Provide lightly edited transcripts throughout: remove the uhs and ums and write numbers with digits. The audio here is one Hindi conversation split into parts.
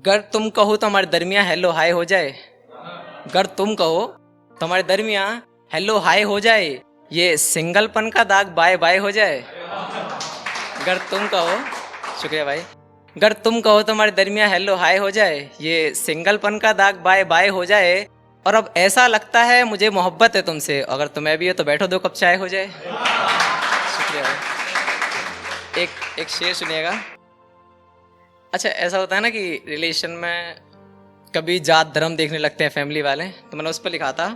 गर तुम कहो तो हमारे दरमियाँ हेलो हाय हो जाए। गर तुम कहो तो हमारे दरमियाँ हेलो हाय हो जाए, ये सिंगलपन का दाग बाय बाय हो जाए। गर तुम कहो, शुक्रिया भाई। गर तुम कहो तो हमारे दरमियाँ हेलो हाय हो जाए, ये सिंगलपन का दाग बाय बाय हो जाए। और अब ऐसा लगता है मुझे मोहब्बत है तुमसे, अगर तुम्हें भी है तो बैठो 2 कप चाय हो जाए। शुक्रिया भाई। एक शेर सुनिएगा। अच्छा, ऐसा होता है ना कि रिलेशन में कभी जात धर्म देखने लगते हैं फैमिली वाले, तो मैंने उस पर लिखा था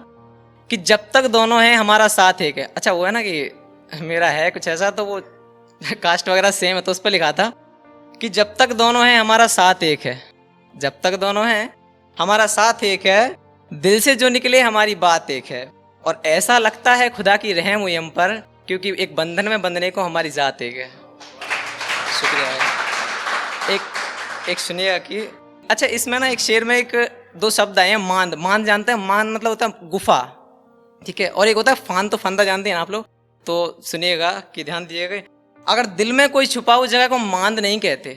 कि जब तक दोनों हैं हमारा साथ एक है। अच्छा, वो है ना कि मेरा है कुछ ऐसा, तो वो कास्ट वगैरह सेम है, तो उस पर लिखा था कि जब तक दोनों हैं हमारा साथ एक है। जब तक दोनों हैं हमारा साथ एक है, दिल से जो निकले हमारी बात एक है। और ऐसा लगता है खुदा की रहम हुई हम पर, क्योंकि एक बंधन में बंधने को हमारी जात एक है। शुक्रिया भाई। एक सुनिएगा कि अच्छा, इसमें ना एक शेर में 2 शब्द आए हैं। मांद, मांद जानते हैं? मांद मतलब होता है गुफा, ठीक है। और एक होता है फान, तो फंदा जानते हैं आप लोग? तो सुनिएगा कि ध्यान दीजिएगा, अगर दिल में कोई छुपा उस जगह को मांद नहीं कहते।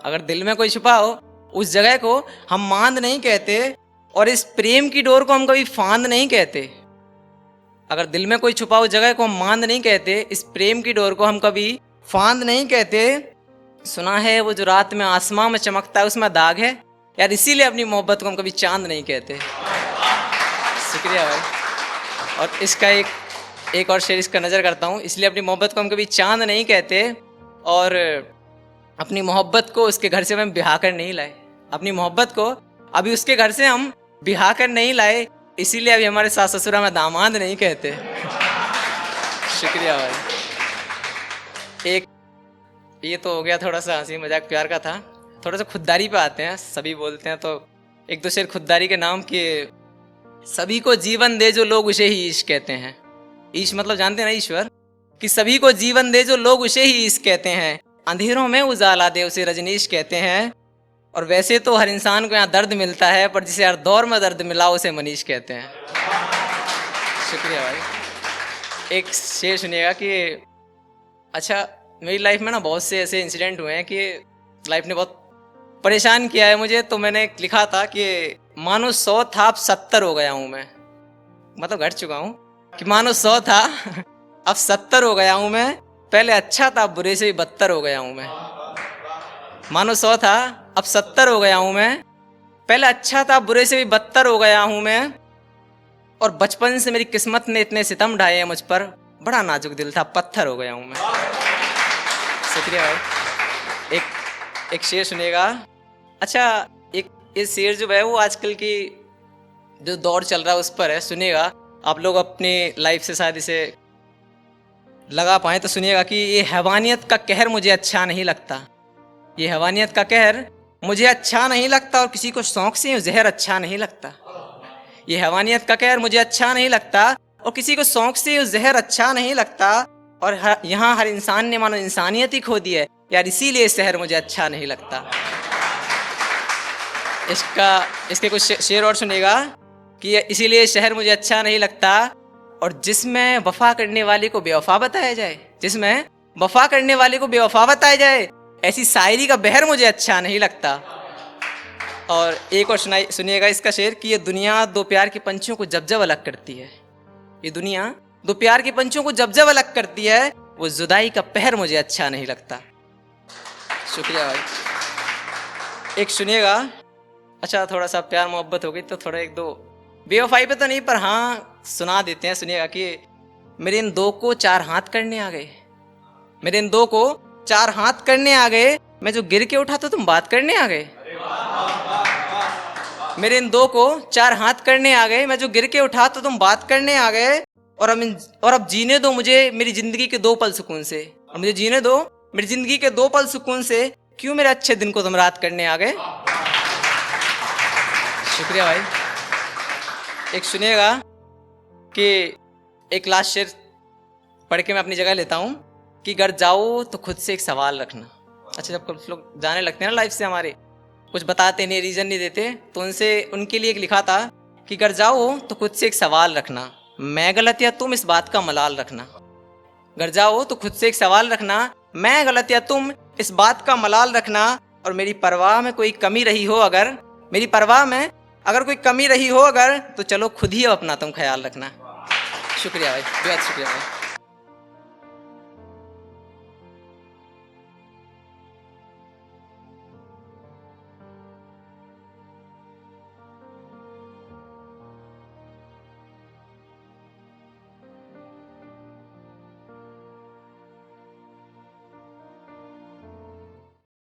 अगर दिल में कोई छुपा हो उस जगह को हम मांद नहीं कहते, और इस प्रेम की डोर को हम कभी फांद नहीं कहते। अगर दिल में कोई छुपा उस जगह को हम मांद नहीं कहते, इस प्रेम की डोर को हम कभी फांद नहीं कहते। सुना है वो जो रात में आसमां में चमकता है उसमें दाग है, यार इसीलिए अपनी मोहब्बत को हम कभी चांद नहीं कहते। शुक्रिया भाई। और इसका एक और शेर इसका नज़र करता हूँ, इसलिए अपनी मोहब्बत को हम कभी चांद नहीं कहते, और अपनी मोहब्बत को उसके घर से हम बिहा कर नहीं लाए। अपनी मोहब्बत को अभी उसके घर से हम बिहा कर नहीं लाए, इसीलिए अभी हमारे सास ससुरा में दामाद नहीं कहते। शुक्रिया भाई। एक ये तो हो गया थोड़ा सा हंसी मजाक प्यार का था। थोड़ा सा खुददारी पे आते हैं, सभी बोलते हैं तो 1-2 शेर खुददारी के नाम कि सभी को जीवन दे जो लोग उसे ही ईश कहते हैं। ईश मतलब जानते हैं ना, ईश्वर। कि सभी को जीवन दे जो लोग उसे ही ईश कहते हैं, अंधेरों में उजाला दे उसे रजनीश कहते हैं। और वैसे तो हर इंसान को यहाँ दर्द मिलता है, पर जिसे हर दौर में दर्द मिला उसे मनीष कहते हैं। शुक्रिया भाई। एक शेर सुनिएगा कि अच्छा, मेरी लाइफ में ना बहुत से ऐसे इंसिडेंट हुए हैं कि लाइफ ने बहुत परेशान किया है मुझे। तो मैंने लिखा था कि मानो 100 था अब 70 हो गया हूँ मैं, मतलब घट चुका हूँ। कि मानो 100 था अब 70 हो गया हूँ मैं, पहले अच्छा था बुरे से भी बदतर हो गया हूँ मैं। मानो 100 था अब 70 हो गया हूँ मैं, पहले अच्छा था बुरे से भी बदतर हो गया हूँ मैं। और बचपन से मेरी किस्मत ने इतने सितम ढाए हैं मुझ पर, बड़ा नाजुक दिल था पत्थर हो गया हूँ मैं। शुक्रिया भाई। एक शेर सुनिएगा। अच्छा, ये शेर जो है वो आजकल की जो दौर चल रहा है उस पर है, सुनिएगा। आप लोग अपनी लाइफ से शायद इसे लगा पाए तो सुनिएगा कि ये हैवानियत का कहर मुझे अच्छा नहीं लगता। ये हैवानियत का कहर मुझे अच्छा नहीं लगता, और किसी को शौक से जहर अच्छा नहीं लगता। ये हैवानियत का कहर मुझे अच्छा नहीं लगता, और किसी को शौक से जहर अच्छा नहीं लगता। और यहाँ हर इंसान ने मानो इंसानियत ही खो दी है, यार इसीलिए शहर मुझे अच्छा नहीं लगता। इसके कुछ शेर और सुनेगा कि इसीलिए शहर मुझे अच्छा नहीं लगता, और जिसमें वफा करने वाले को बेवफा बताया जाए, जिसमें वफा करने वाले को बेवफा बताया जाए, ऐसी शायरी का बहर मुझे अच्छा नहीं लगता। और एक और सुनिएगा इसका शेर कि ये दुनिया 2 प्यार के पंछियों को जब जब अलग करती है। ये दुनिया 2 प्यार के पंछियों को जब जब अलग करती है, वो जुदाई का पहर मुझे अच्छा नहीं लगता। शुक्रिया भाई। एक सुनिएगा। अच्छा, थोड़ा सा प्यार मोहब्बत हो गई तो थोड़ा 1-2 बेवफाई पे तो नहीं, पर हाँ सुना देते हैं। सुनिएगा कि मेरे इन 2 को 4 हाथ करने आ गए, मेरे इन 2 को 4 हाथ करने आ गए, मैं जो गिर के उठा तो तुम बात करने आ गए। मेरे इन 2 को 4 हाथ करने आ गए, मैं जो गिर के उठा तो तुम बात करने आ गए। और अब जीने दो मुझे मेरी जिंदगी के 2 पल सुकून से, और मुझे जीने दो मेरी जिंदगी के 2 पल सुकून से, क्यों मेरे अच्छे दिन को तुम रात करने आ गए। शुक्रिया भाई। एक सुनिएगा कि एक लास्ट शेर पढ़ के मैं अपनी जगह लेता हूँ कि घर जाओ तो खुद से एक सवाल रखना। अच्छा, जब कुछ लोग जाने लगते हैं ना लाइफ से, हमारे कुछ बताते नहीं, रीजन नहीं देते, तो उनके लिए एक लिखा था कि घर जाओ तो खुद से एक सवाल रखना, मैं गलत या तुम इस बात का मलाल रखना। घर जाओ तो खुद से एक सवाल रखना, मैं गलत या तुम इस बात का मलाल रखना। और मेरी परवाह में कोई कमी रही हो अगर, मेरी परवाह में अगर कोई कमी रही हो अगर, तो चलो खुद ही अब अपना तुम ख्याल रखना। शुक्रिया भाई, बेहद शुक्रिया भाई।